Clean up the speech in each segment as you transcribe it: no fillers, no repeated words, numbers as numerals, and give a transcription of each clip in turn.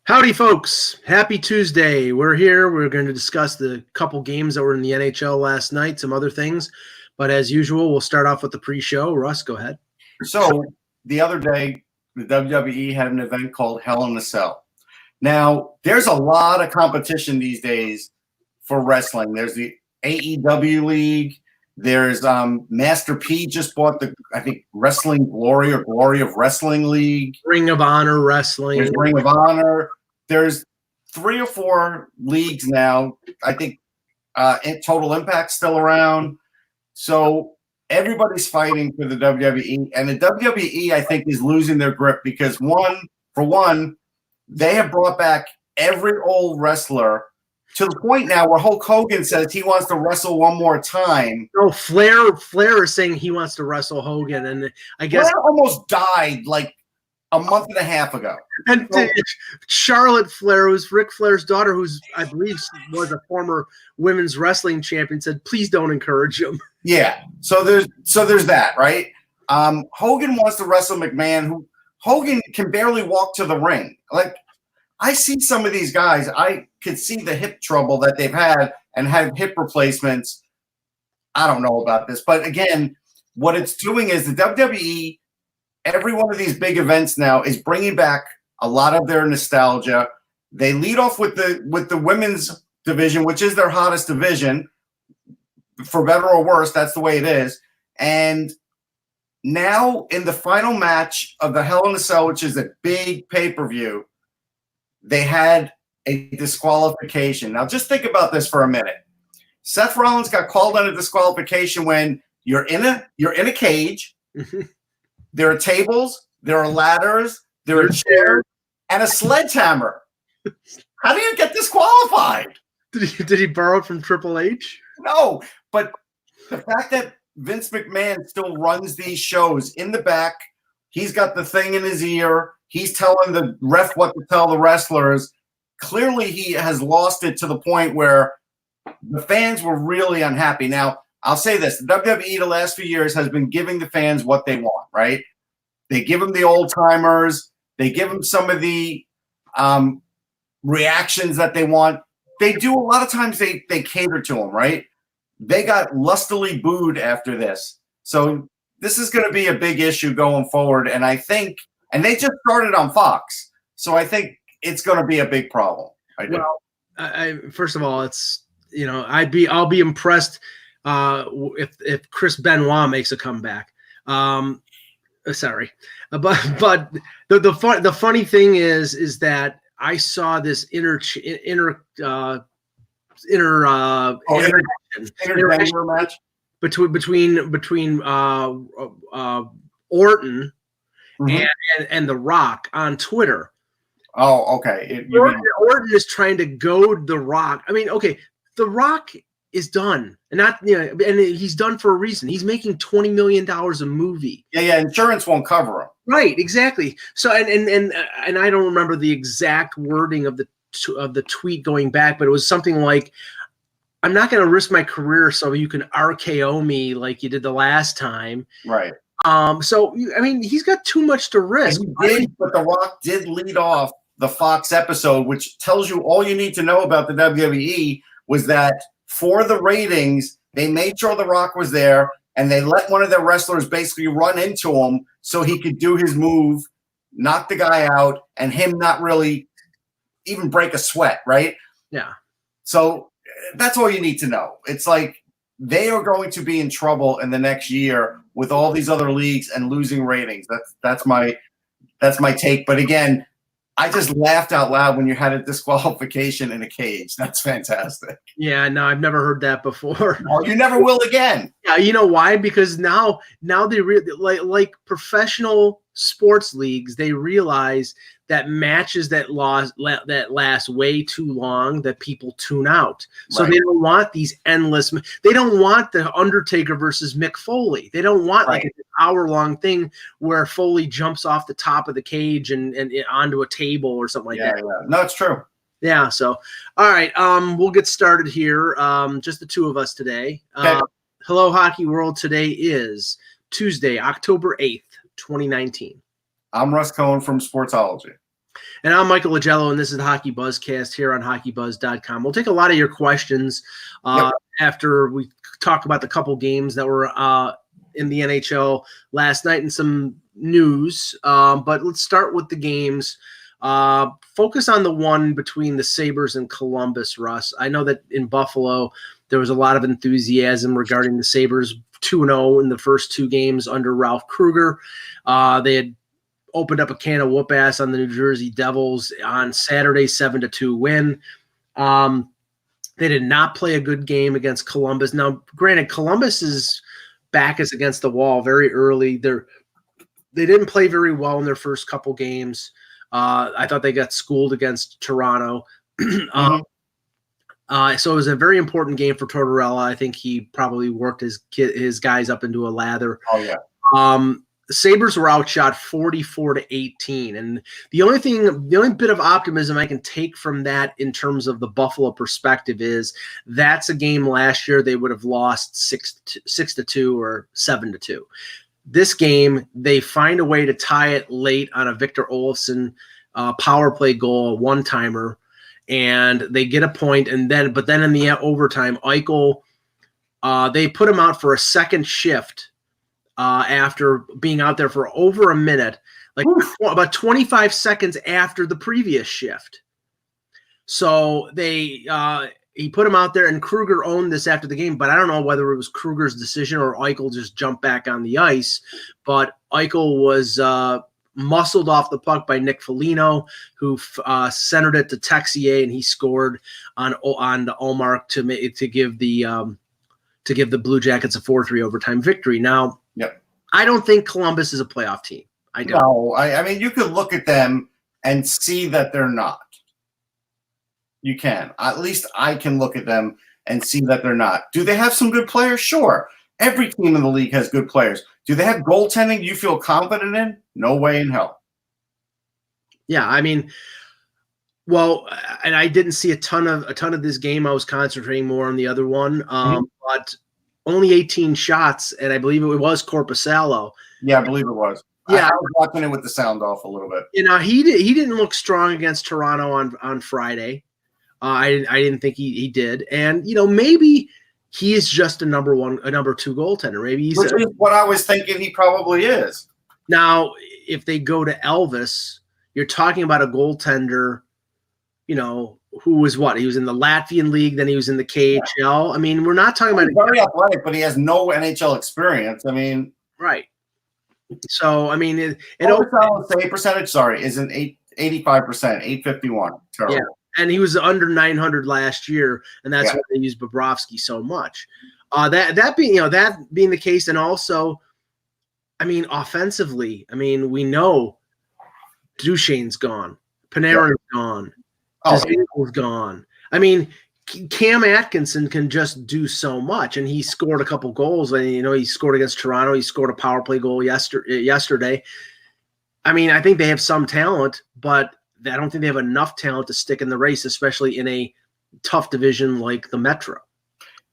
Howdy, folks. Happy Tuesday. We're here. We're going to discuss the couple games that were in the NHL last night, some other things. But as usual, we'll start off with the pre-show. Russ, go ahead. So the other day, the WWE had an event called Hell in a Cell. Now, there's a lot of competition these days for wrestling. There's the AEW League. There's Master P just bought the, I think, Wrestling Glory or Glory of Wrestling League. Ring of Honor Wrestling. There's Ring of Honor. There's 3 or 4 leagues now. I think Total Impact's still around. So everybody's fighting for the WWE. And the WWE, I think, is losing their grip because, for one, they have brought back every old wrestler to the point now where Hulk Hogan says he wants to wrestle one more time. No, Flair is saying he wants to wrestle Hogan, and I guess Flair almost died like a month and a half ago. And Charlotte Flair, who's Ric Flair's daughter, who's I believe was a former women's wrestling champion, said, "Please don't encourage him." Yeah, so there's that, right? Hogan wants to wrestle McMahon. Hogan can barely walk to the ring. Like, I see some of these guys, I could see the hip trouble that they've had and had hip replacements. I don't know about this, but again, what it's doing is the WWE, every one of these big events now is bringing back a lot of their nostalgia. They lead off with the women's division, which is their hottest division, for better or worse. That's the way it is. And now in the final match of the Hell in a Cell, which is a big pay-per-view, they had a disqualification. Now, just think about this for a minute. Seth Rollins got called on a disqualification when you're in a cage. There are tables, there are ladders, there are chairs, and a sledgehammer. How do you get disqualified? Did he borrow it from Triple H? No, but the fact that Vince McMahon still runs these shows in the back, he's got the thing in his ear. He's telling the ref what to tell the wrestlers. Clearly, he has lost it to the point where the fans were really unhappy. Now, I'll say this. The WWE the last few years has been giving the fans what they want, right? They give them the old-timers. They give them some of the reactions that they want. They do a lot of times they cater to them, right? They got lustily booed after this. So this is going to be a big issue going forward, and I think – and they just started on Fox, so I think it's going to be a big problem. Well, first of all, it's I'll be impressed if Chris Benoit makes a comeback. Sorry, but the funny thing is that I saw this interaction match between Orton. And The Rock on Twitter. Oh, okay. Orton is trying to goad The Rock. I mean, okay, The Rock is done, and he's done for a reason. He's making $20 million a movie. Yeah. Insurance won't cover him. Right, exactly. So, and I don't remember the exact wording of the tweet going back, but it was something like, "I'm not going to risk my career so you can RKO me like you did the last time." Right. So I mean, he's got too much to risk. He did, but The Rock did lead off the Fox episode, which tells you all you need to know about the WWE was that for the ratings, they made sure The Rock was there, and they let one of their wrestlers basically run into him so he could do his move, knock the guy out, and him not really even break a sweat, right? Yeah. So that's all you need to know. It's like they are going to be in trouble in the next year with all these other leagues and losing ratings. That's my take. But again, I just laughed out loud when you had a disqualification in a cage. That's fantastic. Yeah, no, I've never heard that before. Oh, you never will again. Yeah, you know why? Because now they like professional sports leagues, they realize that matches that last way too long, that people tune out. So They don't want these endless. They don't want the Undertaker versus Mick Foley. They don't want like an hour-long thing where Foley jumps off the top of the cage and onto a table or something like that. Yeah. No, it's true. Yeah. So, all right. We'll get started here. Just the two of us today. Okay. Hello, Hockey World. Today is Tuesday, October 8th, 2019. I'm Russ Cohen from Sportsology. And I'm Michael Lagello, and this is the Hockey Buzzcast here on HockeyBuzz.com. We'll take a lot of your questions after we talk about the couple games that were in the NHL last night and some news. But let's start with the games. Focus on the one between the Sabres and Columbus, Russ. I know that in Buffalo there was a lot of enthusiasm regarding the Sabres 2-0 in the first two games under Ralph Kruger. They had opened up a can of whoop ass on the New Jersey Devils on Saturday, 7-2 win. They did not play a good game against Columbus. Now, granted, Columbus's back is against the wall very early. They didn't play very well in their first couple games. I thought they got schooled against Toronto. So it was a very important game for Tortorella. I think he probably worked his guys up into a lather. Oh, yeah. The Sabres were outshot 44-18. And the only bit of optimism I can take from that in terms of the Buffalo perspective is that's a game last year they would have lost 6-2 or 7-2. This game, they find a way to tie it late on a Victor Olofsson power play goal, a one-timer, and they get a point. But then in the overtime, Eichel, they put him out for a second shift after being out there for over a minute, about 25 seconds after the previous shift. So he put him out there, and Kruger owned this after the game, but I don't know whether it was Kruger's decision or Eichel just jumped back on the ice. But Eichel was muscled off the puck by Nick Foligno, who centered it to Texier, and he scored on the Ullmark to give the Blue Jackets a 4-3 overtime victory. Now, I don't think Columbus is a playoff team. I don't. No, I mean, you could look at them and see that they're not. You can. At least I can look at them and see that they're not. Do they have some good players? Sure. Every team in the league has good players. Do they have goaltending you feel confident in? No way in hell. Yeah, I mean, well, and I didn't see a ton of this game. I was concentrating more on the other one, but only 18 shots, and I believe it was Korpisalo. Yeah, I believe it was. Yeah, I was watching it with the sound off a little bit. He didn't look strong against Toronto on Friday. I didn't think he did, and maybe he is just a number two goaltender. Maybe he's what I was thinking. He probably is. Now, if they go to Elvis, you're talking about a goaltender, who was what? He was in the Latvian league, then he was in the KHL. Yeah. I mean, we're not talking about very athletic, but he has no NHL experience. I mean, right. So I mean, save percentage. Sorry, is an 85%, 851. Terrible. Yeah. And he was under 900 last year, and that's why they used Bobrovsky so much. That being the case, and also, I mean, offensively, I mean, we know Duchesne's gone, Panarin's gone, Dzingle's gone. I mean, Cam Atkinson can just do so much, and he scored a couple goals. And he scored against Toronto. He scored a power play goal yesterday. I mean, I think they have some talent, but I don't think they have enough talent to stick in the race, especially in a tough division like the Metro.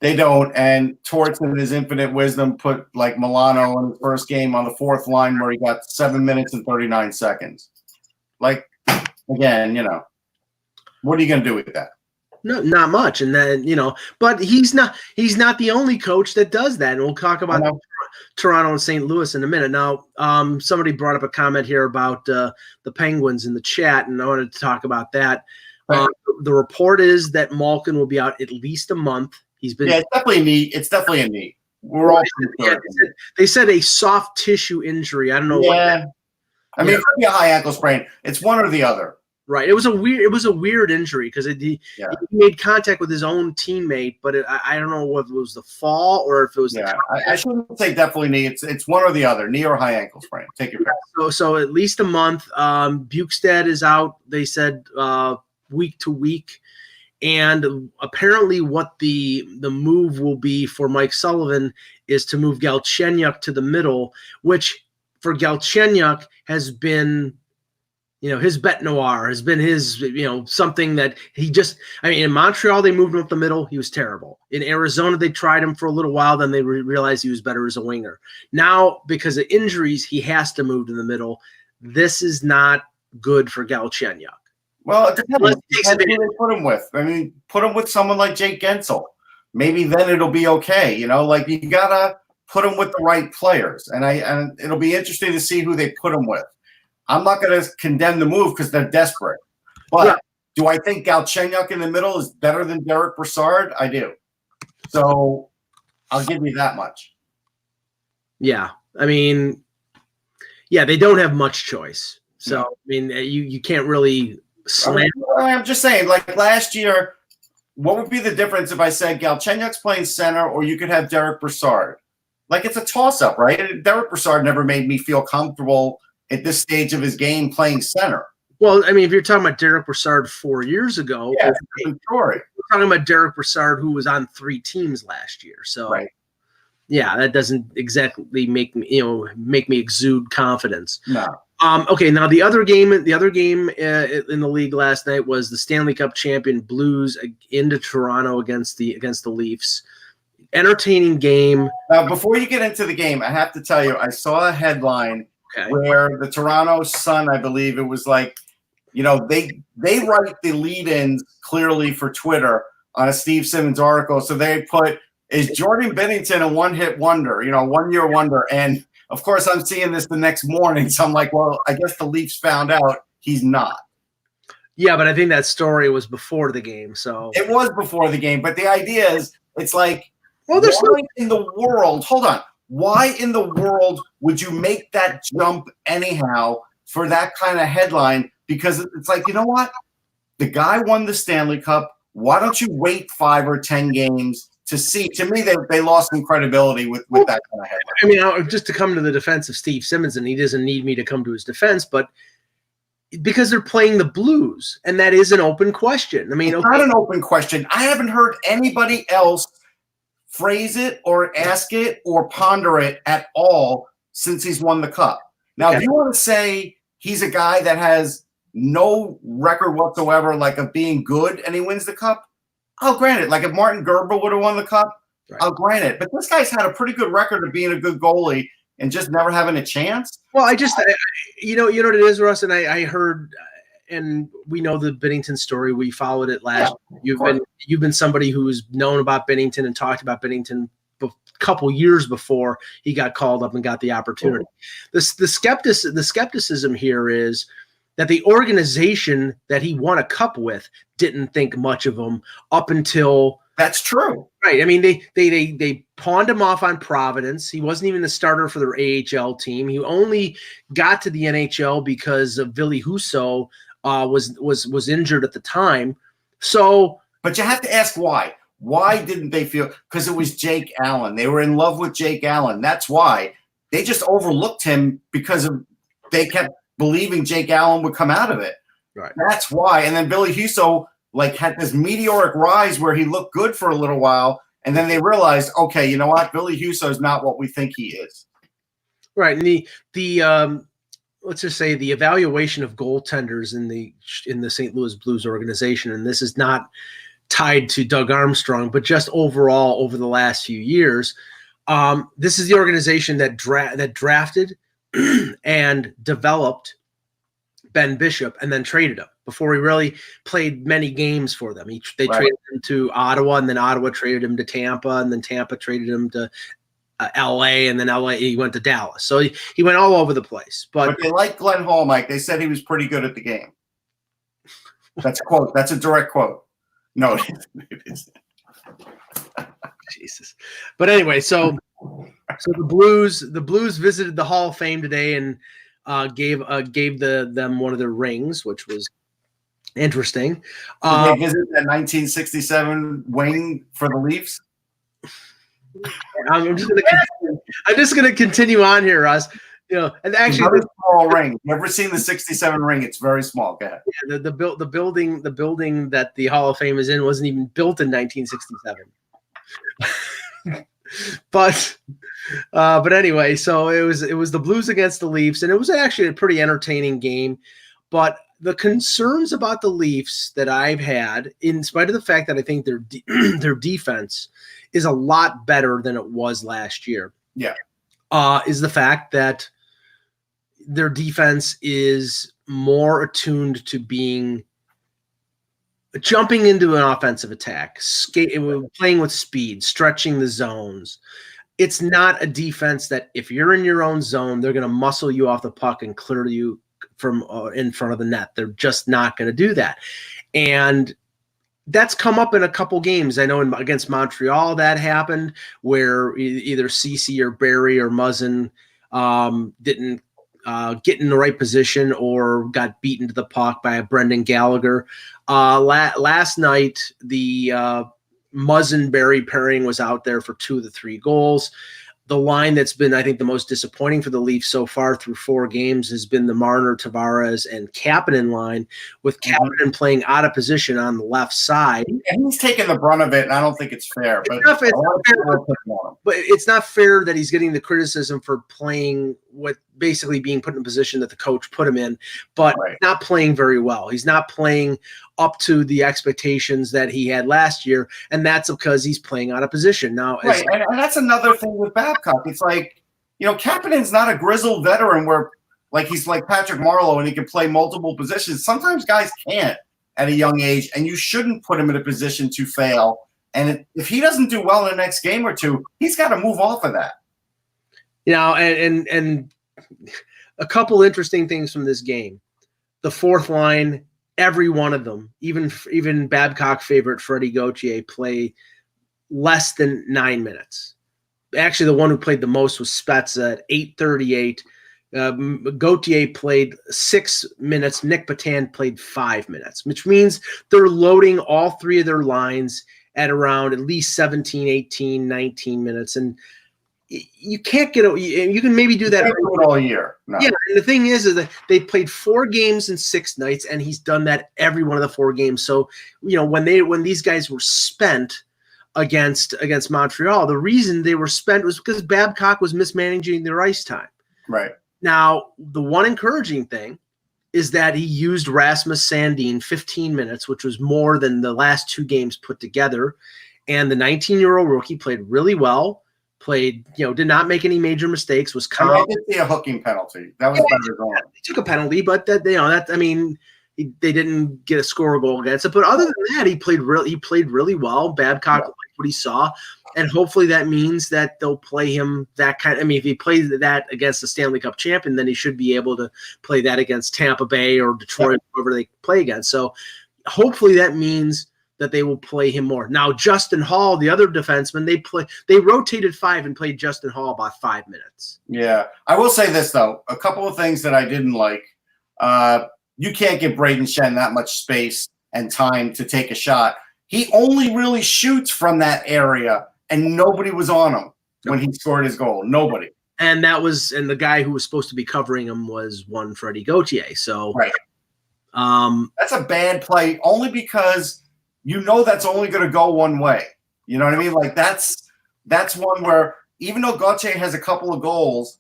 They don't. And Torts, in his infinite wisdom, put Milano in the first game on the fourth line where he got 7 minutes and 39 seconds. Again, what are you going to do with that? No, not much. And then, but he's not the only coach that does that. And we'll talk about Toronto and St. Louis in a minute. Now, somebody brought up a comment here about the Penguins in the chat, and I wanted to talk about that. Right. The report is that Malkin will be out at least a month. He's been it's definitely a knee. It's definitely a knee. We're all they said a soft tissue injury. I don't know. Yeah. I mean, it could be a high ankle sprain. It's one or the other. Right. It was a weird injury because he made contact with his own teammate, but I don't know if it was the fall or if it was the I shouldn't say definitely knee. It's one or the other, knee or high ankle sprain. Take your pick. So at least a month. Bukestad is out. They said week to week, and apparently what the move will be for Mike Sullivan is to move Galchenyuk to the middle, which for Galchenyuk has been. His bête noire has been his, something that he just, in Montreal, they moved him up the middle. He was terrible. In Arizona, they tried him for a little while. Then they realized he was better as a winger. Now, because of injuries, he has to move to the middle. This is not good for Galchenyuk. Well, it depends. Let's take Depends who they put him with. I mean, put him with someone like Jake Gensel. Maybe then it'll be okay. You know, like you gotta put him with the right players, and it'll be interesting to see who they put him with. I'm not going to condemn the move because they're desperate, but do I think Galchenyuk in the middle is better than Derek Brassard? I do. So I'll give you that much. Yeah, I mean, yeah, they don't have much choice. So I mean, you can't really slam. I'm just saying, like last year, what would be the difference if I said Galchenyuk's playing center, or you could have Derek Brassard? Like it's a toss-up, right? Derek Brassard never made me feel comfortable at this stage of his game playing center. Well, I mean, if you're talking about Derek Brassard 4 years ago, we're talking about Derek Brassard who was on 3 teams last year. So, yeah, that doesn't exactly make me exude confidence. No. Okay, now the other game in the league last night was the Stanley Cup champion Blues into Toronto against the Leafs. Entertaining game. Now, before you get into the game, I have to tell you, I saw a headline where the Toronto Sun, I believe it was like, you know, they write the lead-ins clearly for Twitter on a Steve Simmons article. So they put, is Jordan Binnington a one-hit wonder, you know, one-year wonder? And, of course, I'm seeing this the next morning. So I'm like, well, I guess the Leafs found out he's not. Yeah, but I think that story was before the game. So it was before the game. But the idea is, it's like, well, there's why in the world, hold on, why in the world would you make that jump anyhow for that kind of headline? Because it's like, you know what? The guy won the Stanley Cup. Why don't you wait 5 or 10 games to see? To me, they lost some credibility with that kind of headline. I mean, just to come to the defense of Steve Simmons, and he doesn't need me to come to his defense, but because they're playing the Blues, and that is an open question. I mean, it's not an open question. I haven't heard anybody else phrase it or ask it or ponder it at all since he's won the cup. Now, if you want to say he's a guy that has no record whatsoever, like of being good, and he wins the cup, I'll grant it. Like if Martin Gerber would have won the cup, I'll grant it. But this guy's had a pretty good record of being a good goalie and just never having a chance. Well, you know what it is, Russ, and I heard, and we know the Binnington story. We followed it last. You've been somebody who's known about Binnington and talked about Binnington a couple years before he got called up and got the opportunity. The skepticism here is that the organization that he won a cup with didn't think much of him up until. That's true. Right. I mean, they pawned him off on Providence. He wasn't even the starter for their AHL team. He only got to the NHL because of Ville Husso was injured at the time. So, but you have to ask why. Why didn't they feel? Because it was Jake Allen. They were in love with Jake Allen. That's why they just overlooked him because they kept believing Jake Allen would come out of it. Right. That's why. And then Ville Husso had this meteoric rise where he looked good for a little while, and then they realized, okay, you know what? Ville Husso is not what we think he is. Right. And the let's just say the evaluation of goaltenders in the St. Louis Blues organization, and this is not tied to Doug Armstrong, but just overall over the last few years, this is the organization that drafted and developed Ben Bishop and then traded him before he really played many games for them. They traded him to Ottawa, and then Ottawa traded him to Tampa, and then Tampa traded him to LA, and then LA he went to Dallas. So he went all over the place. But they like Glenn Hall, Mike. They said he was pretty good at the game. That's a quote. That's a direct quote. No, it isn't. Jesus. But anyway, so the Blues visited the Hall of Fame today and gave them one of their rings, which was interesting. Did they visit that 1967 wing for the Leafs? I'm just gonna continue on here, Russ. You know, and actually, very small ring. Never seen the 67 ring. It's very small. Go ahead. Yeah, the building that the Hall of Fame is in wasn't even built in 1967. But anyway, so it was the Blues against the Leafs, and it was actually a pretty entertaining game. But the concerns about the Leafs that I've had, in spite of the fact that I think their defense is a lot better than it was last year. Yeah, is the fact that their defense is more attuned to jumping into an offensive attack, playing with speed, stretching the zones. It's not a defense that if you're in your own zone, they're going to muscle you off the puck and clear you from in front of the net. They're just not going to do that. And that's come up in a couple games. I know against Montreal that happened where either Ceci or Barry or Muzzin didn't get in the right position or got beaten to the puck by a Brendan Gallagher. Last night, the Muzzin-Barry pairing was out there for 2 of the 3 goals. The line that's been, I think, the most disappointing for the Leafs so far through 4 games has been the Marner, Tavares, and Kapanen line, with Kapanen playing out of position on the left side. And he's taking the brunt of it, and I don't think it's fair. But it's not fair that he's getting the criticism for playing what basically being put in a position that the coach put him in, but not playing very well. He's not playing up to the expectations that he had last year, and that's because he's playing out of position now. Right, and that's another thing with Babcock. It's like, Kapanen's not a grizzled veteran where, like, he's like Patrick Marleau and he can play multiple positions. Sometimes guys can't at a young age, and you shouldn't put him in a position to fail. And if he doesn't do well in the next game or two, he's got to move off of that. And a couple interesting things from this game. The fourth line, every one of them, even Babcock favorite Freddie Gauthier, play less than 9 minutes. Actually, the one who played the most was Spezza at 8:38. Gauthier played 6 minutes. Nick Patan played 5 minutes, which means they're loading all 3 of their lines at around at least 17, 18, 19 minutes. And you can't get – you can maybe do that all year. No. Yeah, and the thing is that they played 4 games in 6 nights, and he's done that every one of the 4 games. So, when these guys were spent against Montreal, the reason they were spent was because Babcock was mismanaging their ice time. Right. Now, the one encouraging thing is that he used Rasmus Sandin 15 minutes, which was more than the last 2 games put together. And the 19-year-old rookie played really well. Did not make any major mistakes. Was calm. I did see a hooking penalty. That was better going. He took a penalty, but they didn't get a score goal against it. But other than that, he played really well. Babcock liked what he saw, and hopefully that means that they'll play him that kind. If he plays that against the Stanley Cup champion, then he should be able to play that against Tampa Bay or Detroit, whoever they play against. So hopefully that means that they will play him more. Now, Justin Hall, the other defenseman, they rotated 5 and played Justin Hall about 5 minutes. Yeah. I will say this, though. A couple of things that I didn't like. You can't give Braden Shen that much space and time to take a shot. He only really shoots from that area, and nobody was on him when he scored his goal. Nobody. And the guy who was supposed to be covering him was one Freddie Gauthier. So right. That's a bad play only because that's only going to go one way. You know what I mean? Like that's one where even though Gauthier has a couple of goals,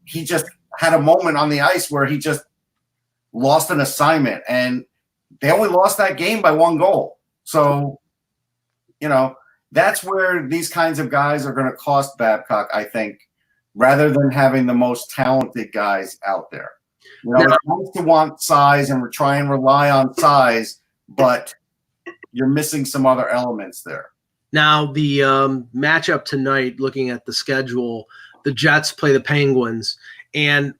he just had a moment on the ice where he just lost an assignment, and they only lost that game by 1 goal. So, that's where these kinds of guys are going to cost Babcock, I think, rather than having the most talented guys out there. It's nice to want size and try and rely on size, but you're missing some other elements there. Now, the matchup tonight, looking at the schedule, the Jets play the Penguins, and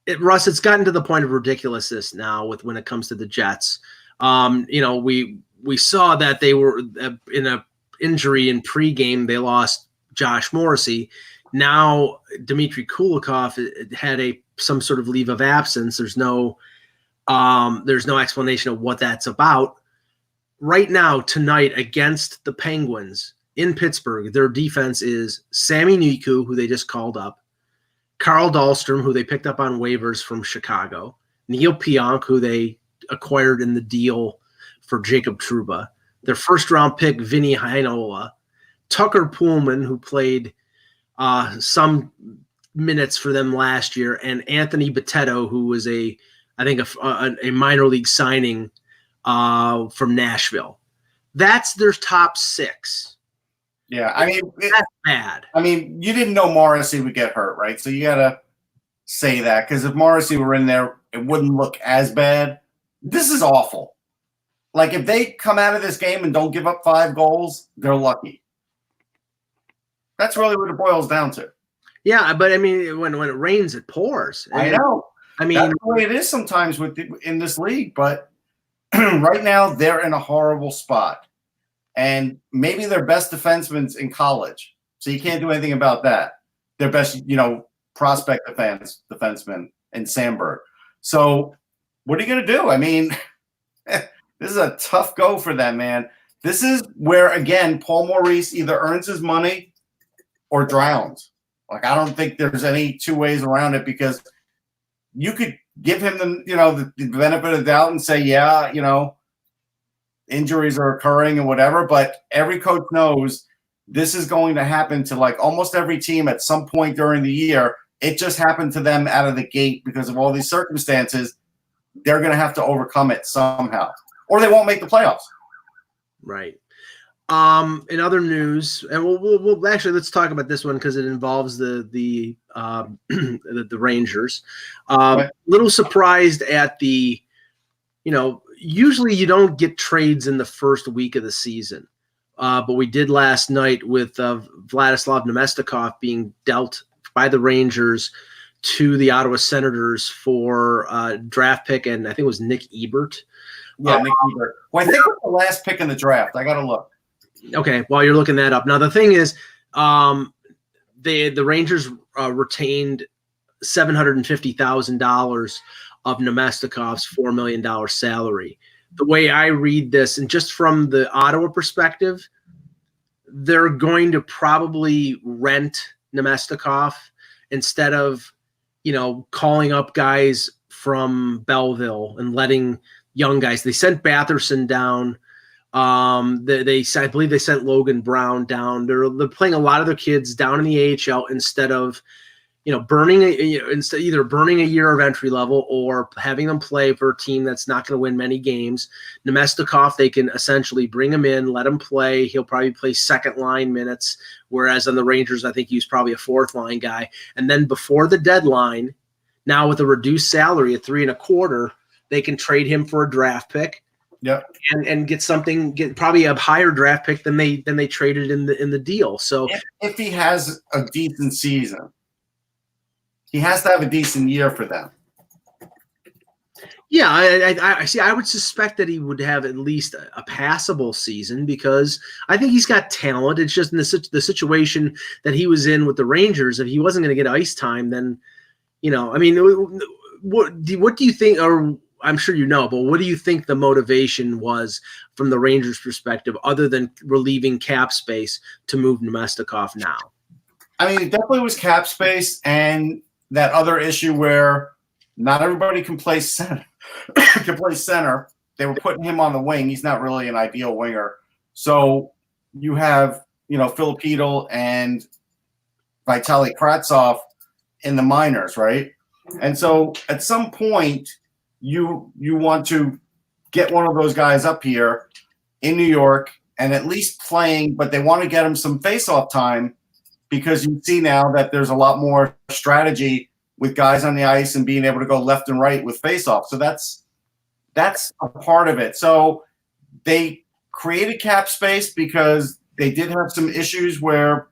it's gotten to the point of ridiculousness now when it comes to the Jets. We saw that they were in a injury in pregame. They lost Josh Morrissey. Now Dmitry Kulikov had some sort of leave of absence. There's no explanation of what that's about. Right now, tonight, against the Penguins in Pittsburgh, their defense is Sami Niku, who they just called up, Carl Dahlstrom, who they picked up on waivers from Chicago, Neil Pionk, who they acquired in the deal for Jacob Trouba, their first-round pick, Vinny Heinola, Tucker Pullman, who played some minutes for them last year, and Anthony Boteto, who was a minor league signing from Nashville. That's their top 6. Yeah, that's bad. You didn't know Morrissey would get hurt, right? So you got to say that, because if Morrissey were in there, it wouldn't look as bad. This is awful. Like, if they come out of this game and don't give up 5 goals, they're lucky. That's really what it boils down to. Yeah, but I mean, when it rains, it pours. I know. I mean, that's the way it is sometimes in this league. But right now, they're in a horrible spot. And maybe their best defenseman's in college, so you can't do anything about that. Their best, prospect defenseman in Sandberg. So what are you going to do? I mean, this is a tough go for them, man. This is where, again, Paul Maurice either earns his money or drowns. Like, I don't think there's any two ways around it, because you could give him the benefit of the doubt and say, yeah, injuries are occurring and whatever, but every coach knows this is going to happen to like almost every team at some point during the year. It just happened to them out of the gate because of all these circumstances. They're going to have to overcome it somehow, or they won't make the playoffs. Right. In other news, and we'll actually, let's talk about this one because it involves the Rangers. Little surprised at the, usually you don't get trades in the first week of the season. But we did last night with Vladislav Nemestikov being dealt by the Rangers to the Ottawa Senators for draft pick, and I think it was Nick Ebert. Yeah, Nick Ebert. Well, I think it was the last pick in the draft. I got to look. Okay, while you're looking that up. Now, the thing is, the Rangers retained $750,000 of Nemestikov's $4 million salary. The way I read this, and just from the Ottawa perspective, they're going to probably rent Nemestikov instead of, calling up guys from Belleville and letting young guys. They sent Batherson down. I believe they sent Logan Brown down. They're playing a lot of their kids down in the AHL instead of, burning either burning a year of entry level or having them play for a team that's not going to win many games. Nemestikov, they can essentially bring him in, let him play. He'll probably play second line minutes, whereas on the Rangers, I think he was probably a fourth line guy. And then before the deadline, now with a reduced salary at $3.25, they can trade him for a draft pick. Yep. And get probably a higher draft pick than they traded in the deal. So if he has a decent season, he has to have a decent year for them. Yeah, I see. I would suspect that he would have at least a passable season because I think he's got talent. It's just in the situation that he was in with the Rangers. If he wasn't going to get ice time, then what do you think? Or I'm sure but what do you think the motivation was from the Rangers' perspective, other than relieving cap space to move Nemestikov now? I mean, it definitely was cap space, and that other issue where not everybody can play center. They were putting him on the wing. He's not really an ideal winger. So you have, Filipino and Vitaly Kravtsov in the minors, right? And so at some point you want to get one of those guys up here in New York and at least playing, but they want to get him some face-off time because you see now that there's a lot more strategy with guys on the ice and being able to go left and right with face-off. So that's a part of it. So they created cap space because they did have some issues where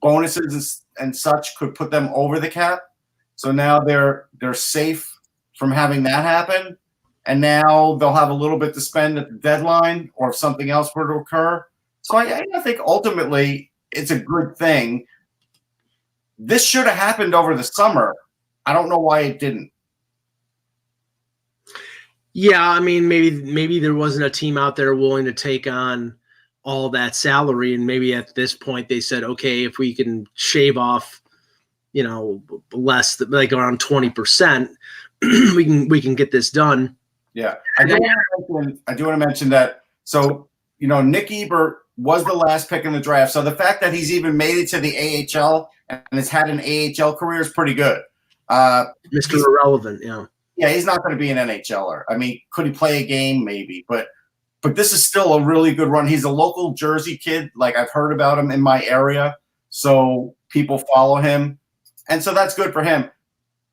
bonuses and such could put them over the cap. So now they're safe from having that happen. And now they'll have a little bit to spend at the deadline or if something else were to occur. So I think ultimately it's a good thing. This should have happened over the summer. I don't know why it didn't. Yeah, I mean, maybe there wasn't a team out there willing to take on all that salary, and maybe at this point they said, okay, if we can shave off, less, like around 20%, we can get this done. Yeah, I do want to mention that. So Nick Ebert was the last pick in the draft. So the fact that he's even made it to the AHL and has had an AHL career is pretty good. Mr. Irrelevant, yeah. Yeah, he's not going to be an NHLer. I mean, could he play a game? Maybe. But this is still a really good run. He's a local Jersey kid. Like, I've heard about him in my area. So people follow him. And so that's good for him.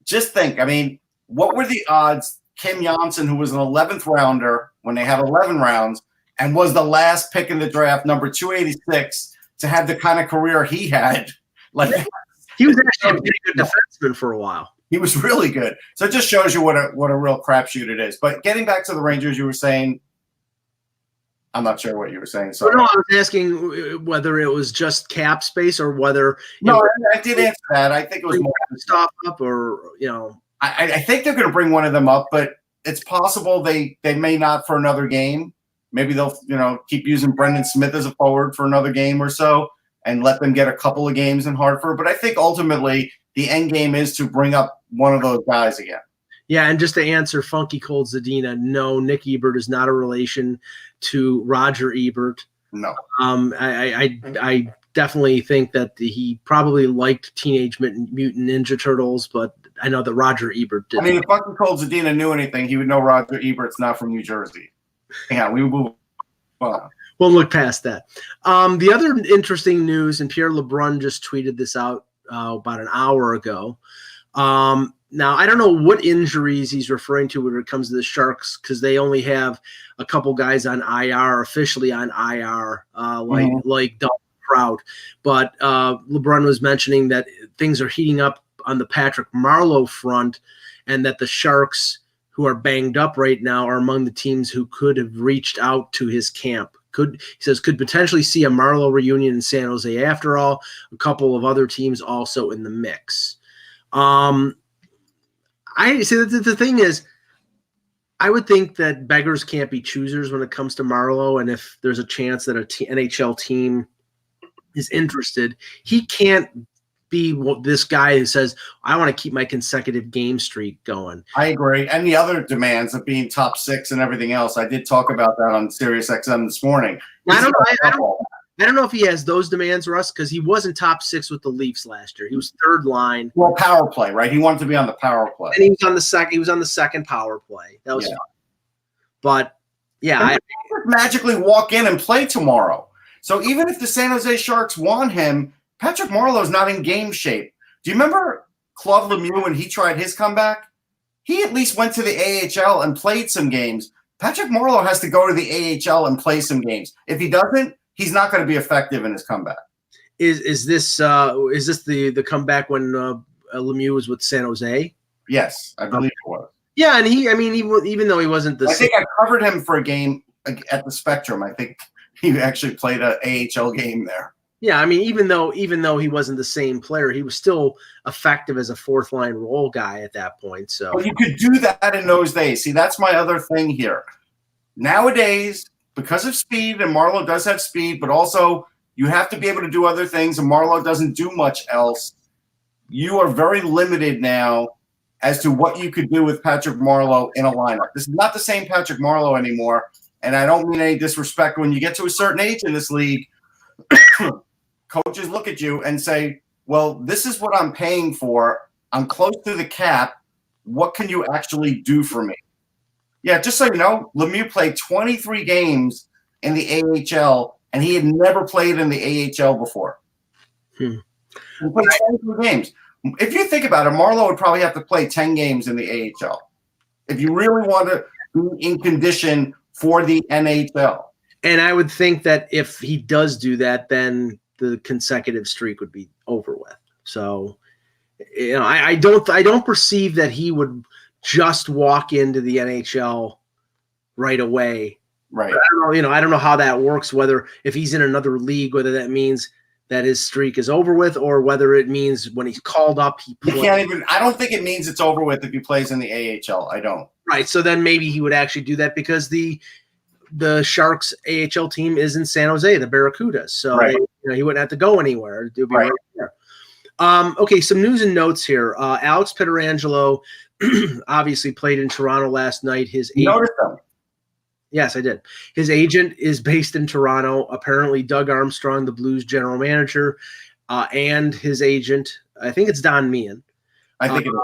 Just think, I mean, what were the odds Kim Janssen, who was an 11th rounder when they had 11 rounds and was the last pick in the draft, number 286, to have the kind of career he had? Like, he was actually a pretty good defenseman for a while. He was really good. So it just shows you what a real crapshoot it is. But getting back to the Rangers, you were saying, I'm not sure what you were saying. Sorry. No, I was asking whether it was just cap space or whether. No, I did answer that. I think it was more stop up, or I think they're going to bring one of them up, but it's possible they may not for another game. Maybe they'll keep using Brendan Smith as a forward for another game or so and let them get a couple of games in Hartford. But I think ultimately the end game is to bring up one of those guys again. Yeah, and just to answer Funky Cold Zadina, no, Nick Ebert is not a relation to Roger Ebert. No. I definitely think that he probably liked Teenage Mutant Ninja Turtles, but I know that Roger Ebert didn't. I mean, if Funky Cold Zadina knew anything, he would know Roger Ebert's not from New Jersey. Yeah, we move on. We'll look past that. The other interesting news, and Pierre LeBrun just tweeted this out about an hour ago. Now, I don't know what injuries he's referring to when it comes to the Sharks, because they only have a couple guys on IR, officially on IR, like Dalton Prout. But LeBrun was mentioning that things are heating up on the Patrick Marleau front, and that the Sharks, who are banged up right now, are among the teams who could have reached out to his camp. He says could potentially see a Marleau reunion in San Jose after all. A couple of other teams also in the mix. I see that the thing is, I would think that beggars can't be choosers when it comes to Marleau, and if there's a chance that NHL team is interested, he can't be this guy who says, I want to keep my consecutive game streak going. I agree. And the other demands of being top 6 and everything else, I did talk about that on SiriusXM this morning. I don't know if he has those demands, Russ, because he wasn't top 6 with the Leafs last year. He was third line. Well, power play, right? He wanted to be on the power play. And he was on the second. He was on the second power play. That was fun. But yeah, I could magically walk in and play tomorrow. So even if the San Jose Sharks want him, Patrick Marleau's not in game shape. Do you remember Claude Lemieux when he tried his comeback? He at least went to the AHL and played some games. Patrick Marleau has to go to the AHL and play some games. If he doesn't, he's not going to be effective in his comeback. Is this the comeback when Lemieux was with San Jose? Yes, I believe it was. Yeah, and even though he wasn't the. I think I covered him for a game at the Spectrum. I think he actually played an AHL game there. Yeah, I mean, even though he wasn't the same player, he was still effective as a fourth line role guy at that point. So well, you could do that in those days. See, that's my other thing here. Nowadays, because of speed, and Marleau does have speed, but also you have to be able to do other things, and Marleau doesn't do much else. You are very limited now as to what you could do with Patrick Marleau in a lineup. This is not the same Patrick Marleau anymore, and I don't mean any disrespect. When you get to a certain age in this league, coaches look at you and say, well, this is what I'm paying for. I'm close to the cap. What can you actually do for me? Yeah, just so you know, Lemieux played 23 games in the AHL, and he had never played in the AHL before. He played 23 games. If you think about it, Marleau would probably have to play 10 games in the AHL if you really want to be in condition for the NHL. And I would think that if he does do that, then the consecutive streak would be over with. So, I don't perceive that he would just walk into the NHL right away. Right. I don't know how that works, whether if he's in another league, whether that means that his streak is over with, or whether it means when he's called up, he plays. I don't think it means it's over with if he plays in the AHL. I don't. Right. So then maybe he would actually do that because the Sharks AHL team is in San Jose, the Barracudas. So right. He wouldn't have to go anywhere. It'd be right there. Okay, some news and notes here. Alex Pietrangelo obviously played in Toronto last night. You noticed them? Yes, I did. His agent is based in Toronto. Apparently, Doug Armstrong, the Blues general manager, and his agent, I think it's Don Meehan. I think it is.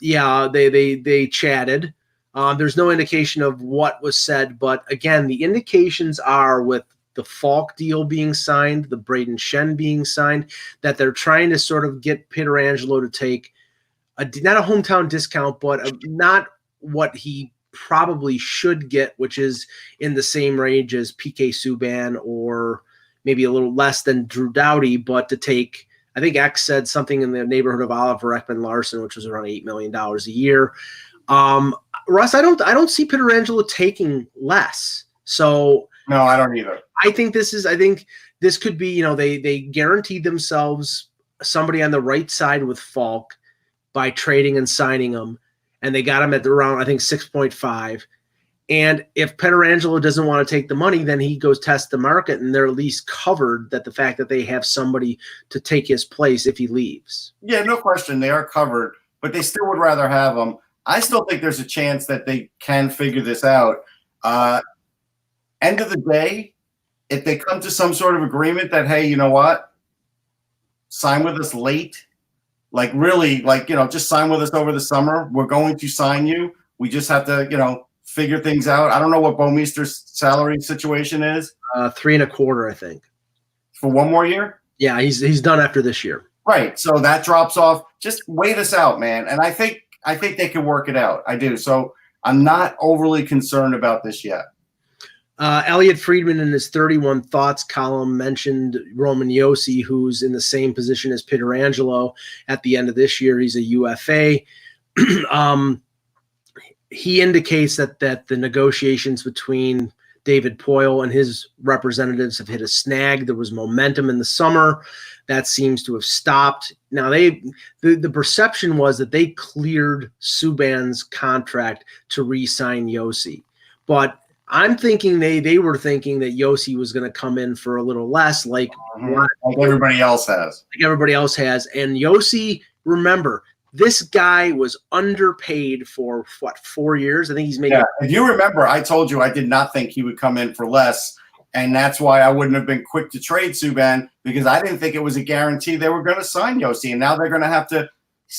Yeah, they chatted. There's no indication of what was said, but again, the indications are with the Falk deal being signed, the Braden Shen being signed, that they're trying to sort of get Pietrangelo to take not a hometown discount, but not what he probably should get, which is in the same range as PK Subban or maybe a little less than Drew Doughty, but to take, I think X said something in the neighborhood of Oliver Ekman-Larsson, which was around $8 million a year. Russ, I don't see Pietrangelo taking less. So no, I don't either. I think this could be, they guaranteed themselves somebody on the right side with Falk by trading and signing him, and they got him at around, I think, 6.5. And if Pietrangelo doesn't want to take the money, then he goes test the market, and they're at least covered that the fact that they have somebody to take his place if he leaves. Yeah, no question. They are covered, but they still would rather have him. I still think there's a chance that they can figure this out. End of the day, if they come to some sort of agreement that, hey, you know what? Sign with us late. Like really, just sign with us over the summer. We're going to sign you. We just have to, figure things out. I don't know what Bouwmeester's salary situation is. 3.25, I think. For one more year? Yeah, he's done after this year. Right. So that drops off. Just wait us out, man. And I think they can work it out. I do. So I'm not overly concerned about this yet. Elliot Friedman in his 31 Thoughts column mentioned Roman Josi, who's in the same position as Pietrangelo at the end of this year. He's a UFA. He indicates that the negotiations between David Poile and his representatives have hit a snag. There was momentum in the summer. That seems to have stopped. Now, the perception was that they cleared Subban's contract to re-sign Josi. But I'm thinking they were thinking that Josi was going to come in for a little less, like everybody else has. Like everybody else has. And Josi, remember, this guy was underpaid for, 4 years? I think he's making. Yeah, if you remember, I told you I did not think he would come in for less. And that's why I wouldn't have been quick to trade Subban, because I didn't think it was a guarantee they were going to sign Josi. And now they're going to have to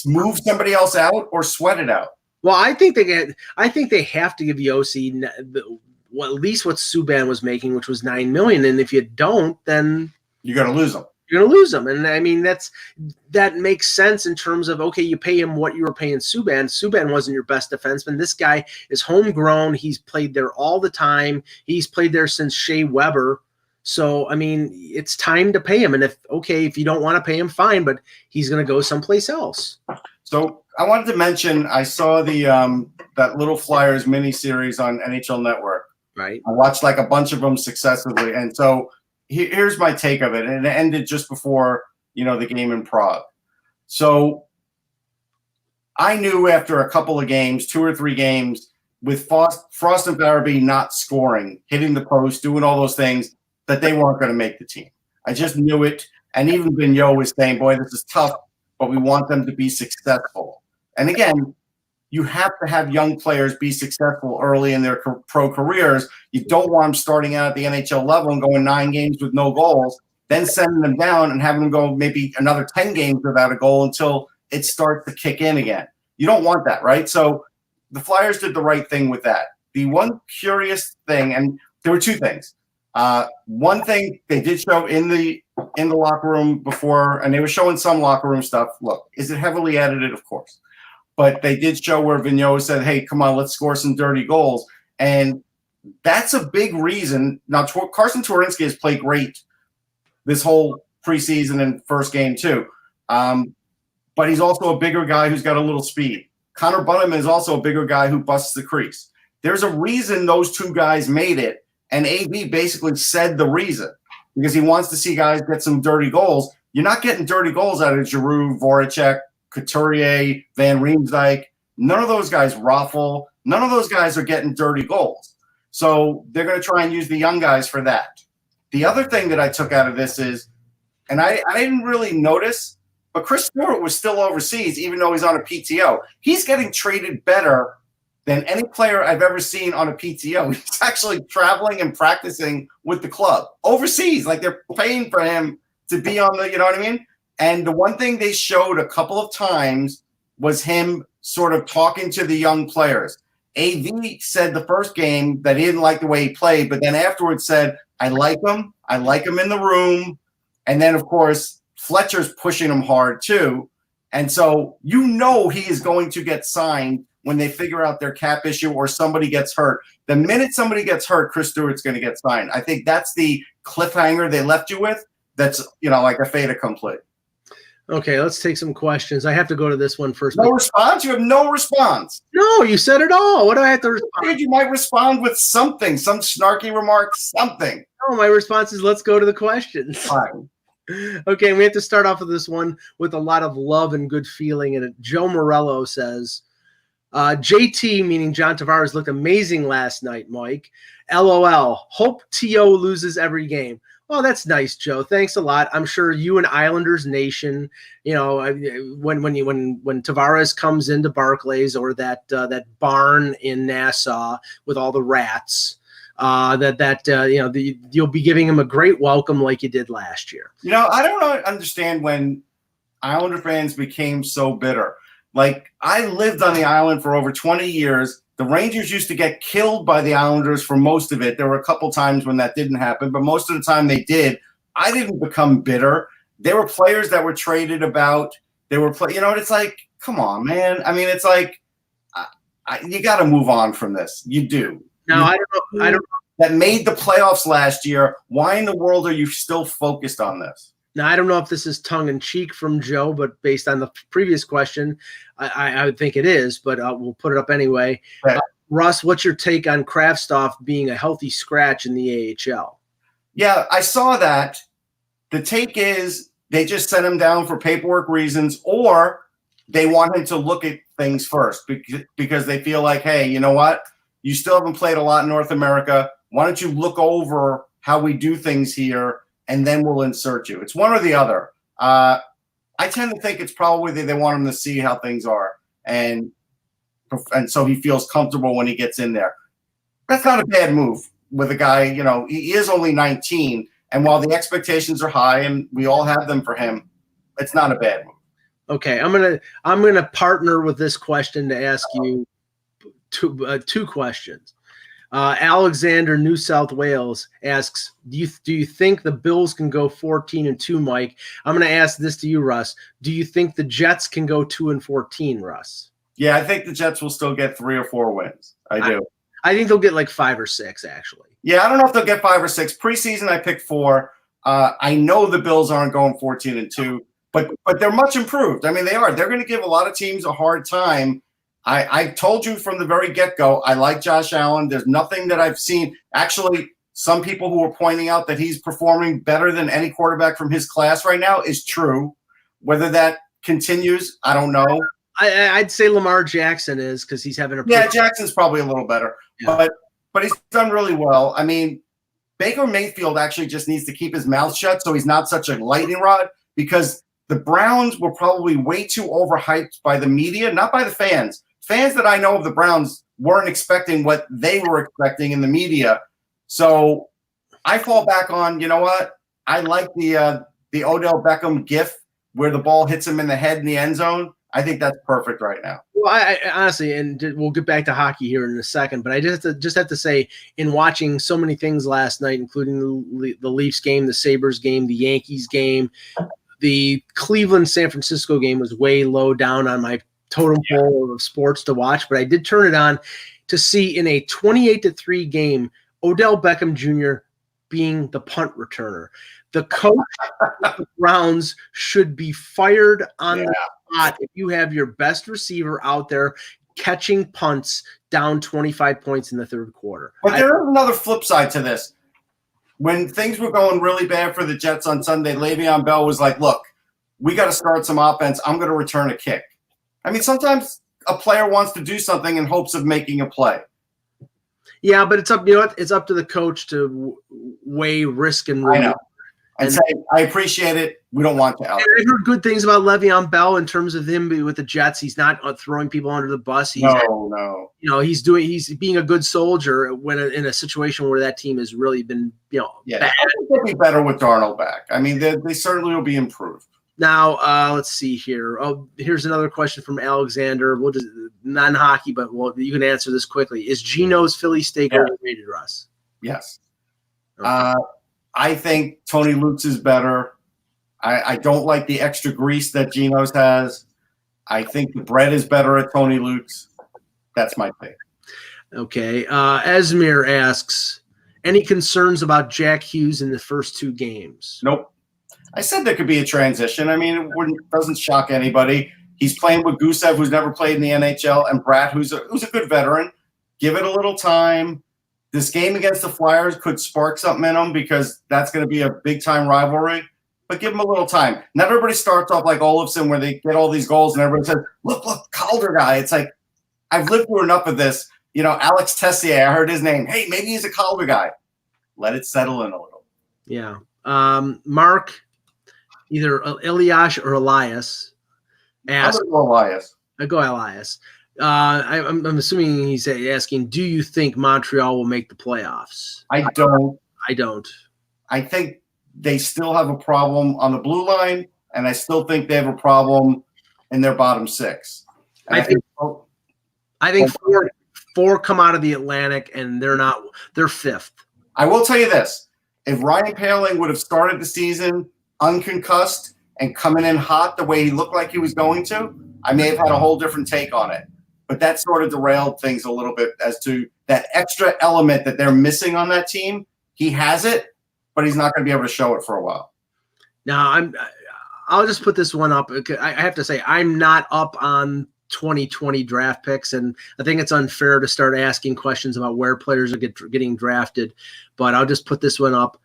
move somebody else out or sweat it out. Well, I think they have to give Josi at least what Subban was making, which was $9 million. And if you don't, then you're going to lose him. You're going to lose him. And I mean, that makes sense in terms of, okay, you pay him what you were paying Subban. Subban wasn't your best defenseman. This guy is homegrown. He's played there all the time. He's played there since Shea Weber. So, I mean, it's time to pay him. And if you don't want to pay him, fine, but he's going to go someplace else. So I wanted to mention, I saw the that Little Flyers miniseries on NHL Network. Right. I watched like a bunch of them successively. And so here's my take of it. And it ended just before, the game in Prague. So I knew after a couple of games, 2 or 3 games, with Frost and Farabee not scoring, hitting the post, doing all those things, that they weren't going to make the team. I just knew it. And even Vigneault was saying, boy, this is tough, but we want them to be successful. And again, you have to have young players be successful early in their pro careers. You don't want them starting out at the NHL level and going 9 games with no goals, then sending them down and having them go maybe another 10 games without a goal until it starts to kick in again. You don't want that, right? So the Flyers did the right thing with that. The one curious thing, and there were 2 things. One thing they did show in the locker room before, and they were showing some locker room stuff. Look, is it heavily edited? Of course. But they did show where Vigneault said, hey, come on, let's score some dirty goals. And that's a big reason. Now, Carson Twarynski has played great this whole preseason and first game too. But he's also a bigger guy who's got a little speed. Connor Bunneman is also a bigger guy who busts the crease. There's a reason those 2 guys made it, and AB basically said the reason, because he wants to see guys get some dirty goals. You're not getting dirty goals out of Giroux, Voracek, Couturier, Van Riemsdyk. None of those guys, Raffle, none of those guys are getting dirty goals. So they're going to try and use the young guys for that. The other thing that I took out of this is, and I didn't really notice, but Chris Stewart was still overseas, even though he's on a PTO. He's getting traded better than any player I've ever seen on a PTO. He's actually traveling and practicing with the club overseas. Like they're paying for him to be on the, you know what I mean? And the one thing they showed a couple of times was him sort of talking to the young players. AV said the first game that he didn't like the way he played, but then afterwards said, I like him. I like him in the room. And then, of course, Fletcher's pushing him hard too. And so he is going to get signed when they figure out their cap issue or somebody gets hurt. The minute somebody gets hurt, Chris Stewart's going to get signed. I think that's the cliffhanger they left you with. That's, like a fait accompli. Okay, let's take some questions. I have to go to this one first. No response? You have no response. No, you said it all. What do I have to respond? You might respond with something, some snarky remark, something. No, my response is let's go to the questions. Fine. Okay, we have to start off with this one with a lot of love and good feeling. And Joe Morello says, JT, meaning John Tavares, looked amazing last night, Mike. LOL. Hope T.O. loses every game. Oh, that's nice, Joe. Thanks a lot. I'm sure you and Islanders Nation, when Tavares comes into Barclays or that barn in Nassau with all the rats, you'll be giving him a great welcome like you did last year. I don't understand when Islander fans became so bitter. Like, I lived on the island for over 20 years. The Rangers used to get killed by the Islanders for most of it. There were a couple times when that didn't happen, but most of the time they did. I didn't become bitter. There were players that were traded about. It's like, come on, man. I mean, it's like, you got to move on from this. You do. No, I don't know. That made the playoffs last year. Why in the world are you still focused on this? Now, I don't know if this is tongue-in-cheek from Joe, but based on the previous question, I would think it is, but we'll put it up anyway. Okay. Russ, what's your take on Kraftstoff being a healthy scratch in the AHL? Yeah, I saw that. The take is they just sent him down for paperwork reasons, or they want him to look at things first because they feel like, hey, you know what? You still haven't played a lot in North America. Why don't you look over how we do things here, and then we'll insert you. It's one or the other. I tend to think it's probably they want him to see how things are, and so he feels comfortable when he gets in there. That's not a bad move with a guy, he is only 19, and while the expectations are high, and we all have them for him, it's not a bad move. Okay, I'm gonna partner with this question to ask you two questions. Alexander, New South Wales, asks, do you think the Bills can go 14-2, Mike? I'm going to ask this to you, Russ. Do you think the Jets can go 2-14, Russ? Yeah, I think the Jets will still get 3 or 4 wins. I do. I think they'll get like 5 or 6, actually. Yeah, I don't know if they'll get 5 or 6. Preseason, I picked 4. I know the Bills aren't going 14-2, but they're much improved. I mean, they are. They're going to give a lot of teams a hard time. I told you from the very get-go, I like Josh Allen. There's nothing that I've seen. Actually, some people who are pointing out that he's performing better than any quarterback from his class right now is true. Whether that continues, I don't know. I'd say Lamar Jackson is because he's having a – Yeah, Jackson's probably a little better. Yeah. But he's done really well. I mean, Baker Mayfield actually just needs to keep his mouth shut so he's not such a lightning rod because the Browns were probably way too overhyped by the media, not by the fans. Fans that I know of the Browns weren't expecting what they were expecting in the media. So I fall back on, you know what? I like the Odell Beckham gif where the ball hits him in the head in the end zone. I think that's perfect right now. Well, I honestly, and we'll get back to hockey here in a second, but I just have to say, in watching so many things last night, including the Leafs game, the Sabres game, the Yankees game, the Cleveland-San Francisco game was way low down on my totem pole of sports to watch, but I did turn it on to see in a 28-3 game, Odell Beckham Jr. being the punt returner. The coach of the Browns should be fired on the spot if you have your best receiver out there catching punts down 25 points in the third quarter. But there is another flip side to this. When things were going really bad for the Jets on Sunday, Le'Veon Bell was like, look, we got to start some offense. I'm going to return a kick. I mean, sometimes a player wants to do something in hopes of making a play. Yeah, but it's up. It's up to the coach to weigh risk and reward. I know. And say, I appreciate it. We don't want to. I've heard good things about Le'Veon Bell in terms of him with the Jets. He's not throwing people under the bus. No. He's being a good soldier when in a situation where that team has really been, bad. I think they'll be better with Darnold back. I mean, they certainly will be improved. Now, let's see here. Oh, here's another question from Alexander. We'll just non-hockey, but you can answer this quickly. Is Geno's Philly steak overrated, Russ? Yes. Okay. I think Tony Luke's is better. I don't like the extra grease that Geno's has. I think the bread is better at Tony Luke's. That's my pick. Okay. Esmir asks, any concerns about Jack Hughes in the first 2 games? Nope. I said there could be a transition. I mean, it doesn't shock anybody. He's playing with Gusev, who's never played in the NHL, and Bratt, who's a good veteran. Give it a little time. This game against the Flyers could spark something in them because that's going to be a big-time rivalry. But give them a little time. Not everybody starts off like Olofsson where they get all these goals and everybody says, look, Calder guy. It's like, I've lived through enough of this. You know, Alex Tessier, I heard his name. Hey, maybe he's a Calder guy. Let it settle in a little. Yeah. Mark, either Eliash or Elias asked. I'll go Elias. I go Elias. I'm assuming he's asking, do you think Montreal will make the playoffs? I don't. I think they still have a problem on the blue line, and I still think they have a problem in their bottom 6. I think four come out of the Atlantic, and they're 5th. I will tell you this. If Ryan Poehling would have started the season unconcussed and coming in hot the way he looked like he was going to, I may have had a whole different take on it. But that sort of derailed things a little bit as to that extra element that they're missing on that team. He has it, but he's not going to be able to show it for a while. Now, I'll just put this one up. I have to say, I'm not up on 2020 draft picks, and I think it's unfair to start asking questions about where players are getting drafted. But I'll just put this one up.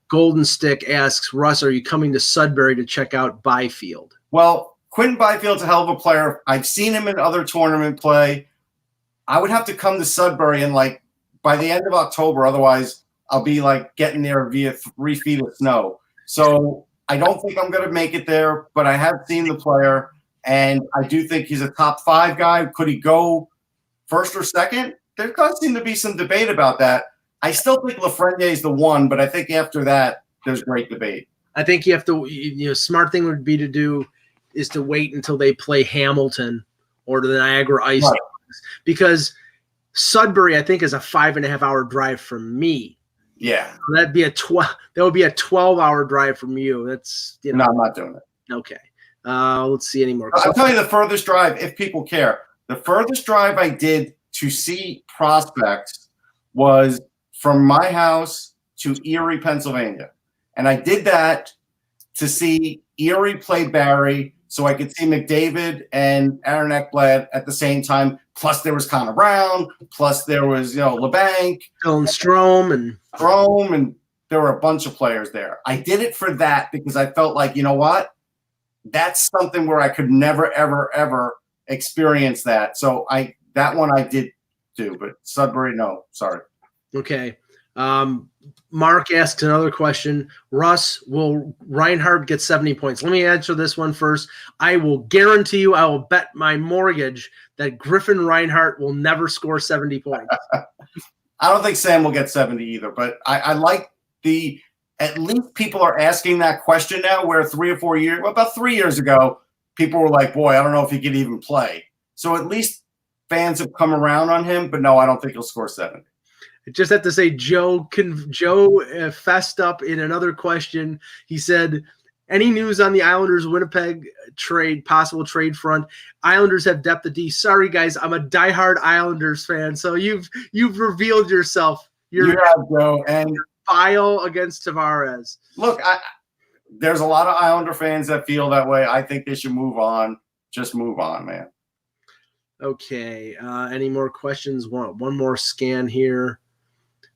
Golden Stick asks, Russ, are you coming to Sudbury to check out Byfield? Well, Quentin Byfield's a hell of a player. I've seen him in other tournament play. I would have to come to Sudbury and by the end of October, otherwise I'll be getting there via 3 feet of snow. So I don't think I'm going to make it there, but I have seen the player, and I do think he's a top 5 guy. Could he go first or second? There does seem to be some debate about that. I still think Lafreniere is the one, but I think after that, there's great debate. I think you have to, smart thing would be to do is to wait until they play Hamilton or the Niagara Ice, right, because Sudbury, I think, is a 5.5-hour drive from me. Yeah, that'd be that would be a 12-hour drive from you. That's No, I'm not doing it. Okay. Let's see any more. I'll tell you the furthest drive, if people care. The furthest drive I did to see prospects was from my house to Erie, Pennsylvania. And I did that to see Erie play Barrie so I could see McDavid and Aaron Ekblad at the same time. Plus there was Connor Brown. Plus there was, LeBanc. Dylan Strome. And there were a bunch of players there. I did it for that because I felt like, you know what? That's something where I could never, ever, ever experience that. So that one I did do, but Sudbury, no, sorry. Okay. Mark asks another question. Russ, will Reinhart get 70 points? Let me answer this one first. I will guarantee you, I will bet my mortgage that Griffin Reinhart will never score 70 points. I don't think Sam will get 70 either, but I like at least people are asking that question now, where about 3 years ago, people were like, boy, I don't know if he could even play. So at least fans have come around on him, but no, I don't think he'll score 70. I just have to say, Joe fessed up in another question. He said, any news on the Islanders-Winnipeg possible trade front? Islanders have depth at D. Sorry, guys, I'm a diehard Islanders fan, so you've revealed yourself. You have, Joe, and file against Tavares. Look, there's a lot of Islander fans that feel that way. I think they should move on. Just move on, man. Okay. Any more questions? One more scan here.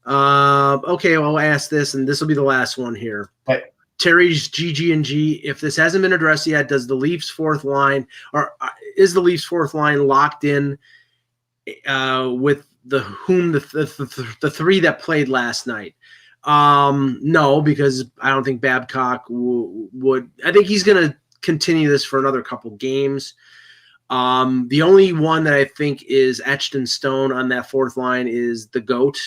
Okay, well, I'll ask this, and this will be the last one here. Hey. Terry's GG&G. If this hasn't been addressed yet, does the Leafs fourth line, or is the Leafs fourth line locked in with the three that played last night? No, because I don't think Babcock would. I think he's going to continue this for another couple games. The only one that I think is etched in stone on that fourth line is the GOAT.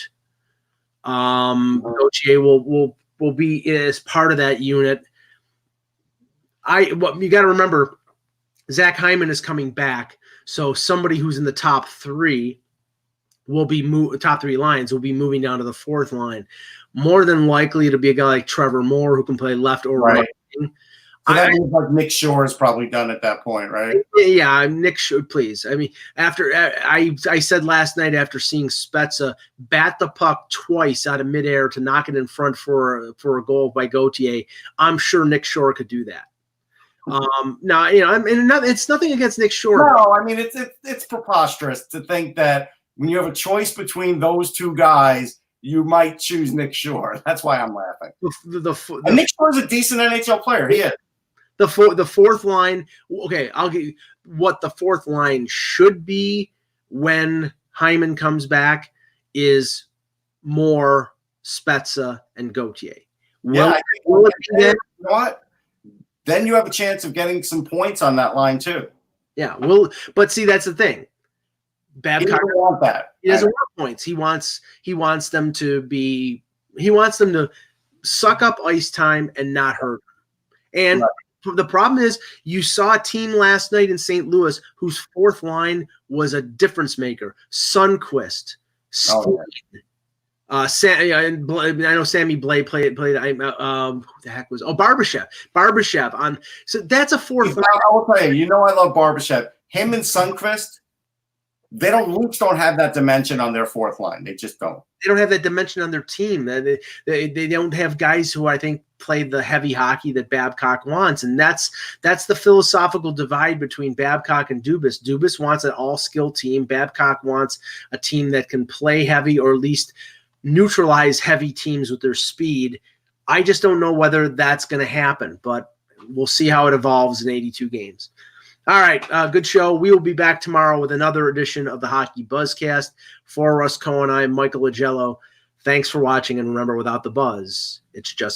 Gauthier will be as part of that unit. You got to remember, Zach Hyman is coming back, so somebody who's in the top three will be top three lines will be moving down to the fourth line. More than likely, it'll be a guy like Trevor Moore who can play left or right. So that means like Nick Shore is probably done at that point, right? Yeah, Nick Shore, please. I mean, after I said last night after seeing Spezza bat the puck twice out of midair to knock it in front for a goal by Gauthier, I'm sure Nick Shore could do that. Now, it's nothing against Nick Shore. No, I mean it's preposterous to think that when you have a choice between those two guys, you might choose Nick Shore. That's why I'm laughing. And Nick Shore's a decent NHL player. He is. The fourth line. Okay, I'll give you what the fourth line should be when Hyman comes back is more Spezza and Gauthier. What? Then you have a chance of getting some points on that line too. Yeah, but see, that's the thing. Babcock doesn't want that. He doesn't want points. He wants them to suck up ice time and not hurt. And the problem is, you saw a team last night in St. Louis whose fourth line was a difference maker. Sundqvist, I know Sammy Blais played. Who the heck was? Barbashev on. So that's a fourth. I will tell you. You know I love Barbashev. Him and Sundqvist. Luch don't have that dimension on their fourth line. They just don't. They don't have that dimension on their team. They don't have guys who I think play the heavy hockey that Babcock wants, and that's the philosophical divide between Babcock and Dubas. Dubas wants an all-skill team. Babcock wants a team that can play heavy or at least neutralize heavy teams with their speed. I just don't know whether that's going to happen, but we'll see how it evolves in 82 games. All right, good show. We will be back tomorrow with another edition of the Hockey Buzzcast. For Russ Cohen, I'm Michael Agello. Thanks for watching, and remember, without the buzz, it's just